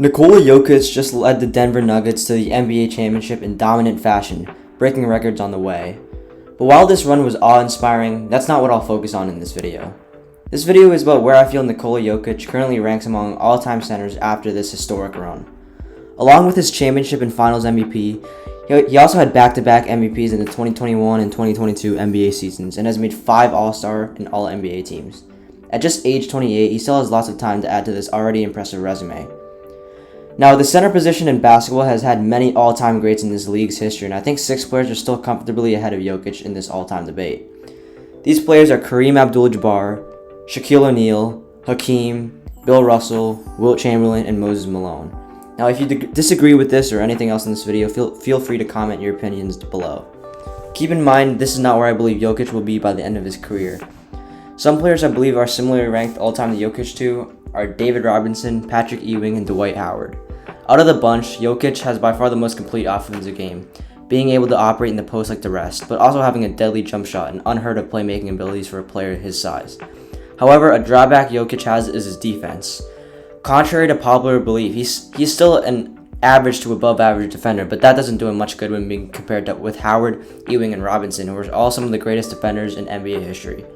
Nikola Jokic just led the Denver Nuggets to the NBA championship in dominant fashion, breaking records on the way. But while this run was awe-inspiring, that's not what I'll focus on in this video. This video is about where I feel Nikola Jokic currently ranks among all-time centers after this historic run. Along with his championship and finals MVP, he also had back-to-back MVPs in the 2021 and 2022 NBA seasons and has made 5 All-Star and All-NBA teams. At just age 28, he still has lots of time to add to this already impressive resume. Now, the center position in basketball has had many all-time greats in this league's history, and I think 6 players are still comfortably ahead of Jokic in this all-time debate. These players are Kareem Abdul-Jabbar, Shaquille O'Neal, Hakeem, Bill Russell, Wilt Chamberlain, and Moses Malone. Now, if you disagree with this or anything else in this video, feel free to comment your opinions below. Keep in mind, this is not where I believe Jokic will be by the end of his career. Some players I believe are similarly ranked all-time to Jokic too are David Robinson, Patrick Ewing, and Dwight Howard. Out of the bunch, Jokic has by far the most complete offensive game, being able to operate in the post like the rest, but also having a deadly jump shot and unheard of playmaking abilities for a player his size. However, a drawback Jokic has is his defense. Contrary to popular belief, he's still an average to above average defender, but that doesn't do him much good when being compared with Howard, Ewing, and Robinson, who are all some of the greatest defenders in NBA history.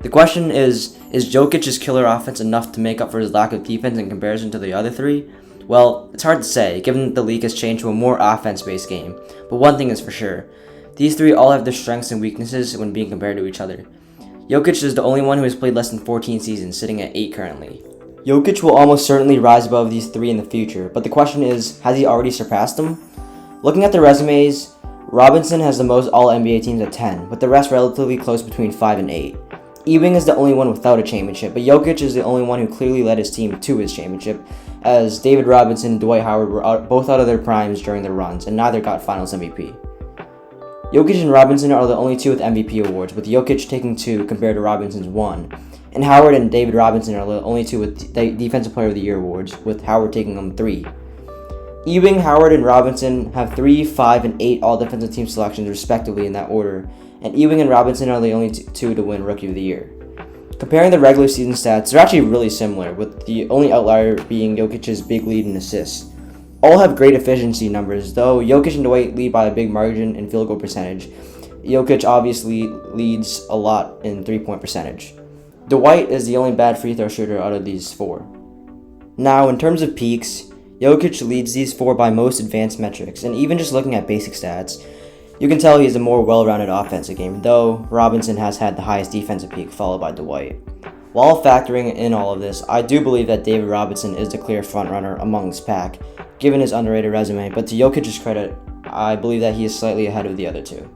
The question is Jokic's killer offense enough to make up for his lack of defense in comparison to the other three? Well, it's hard to say, given that the league has changed to a more offense-based game, but one thing is for sure. These three all have their strengths and weaknesses when being compared to each other. Jokic is the only one who has played less than 14 seasons, sitting at 8 currently. Jokic will almost certainly rise above these three in the future, but the question is, has he already surpassed them? Looking at the resumes, Robinson has the most All-NBA teams at 10, with the rest relatively close between 5 and 8. Ewing is the only one without a championship, but Jokic is the only one who clearly led his team to his championship, as David Robinson and Dwight Howard were both out of their primes during their runs, and neither got Finals MVP. Jokic and Robinson are the only two with MVP awards, with Jokic taking 2 compared to Robinson's 1, and Howard and David Robinson are the only two with Defensive Player of the Year awards, with Howard taking them 3. Ewing, Howard, and Robinson have 3, 5, and 8 All-Defensive Team selections respectively in that order, and Ewing and Robinson are the only two to win Rookie of the Year. Comparing the regular season stats, they're actually really similar, with the only outlier being Jokic's big lead in assists. All have great efficiency numbers, though Jokic and Dwight lead by a big margin in field goal percentage. Jokic obviously leads a lot in three-point percentage. Dwight is the only bad free throw shooter out of these 4. Now, in terms of peaks, Jokic leads these 4 by most advanced metrics, and even just looking at basic stats, you can tell he has a more well-rounded offensive game, though Robinson has had the highest defensive peak, followed by Dwight. While factoring in all of this, I do believe that David Robinson is the clear frontrunner among this pack, given his underrated resume, but to Jokic's credit, I believe that he is slightly ahead of the other two.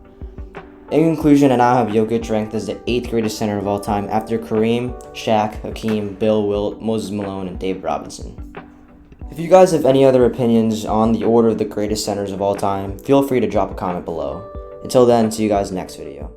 In conclusion, I now have Jokic ranked as the 8th greatest center of all time after Kareem, Shaq, Hakeem, Bill, Wilt, Moses Malone, and David Robinson. If you guys have any other opinions on the order of the greatest centers of all time, feel free to drop a comment below. Until then, see you guys next video.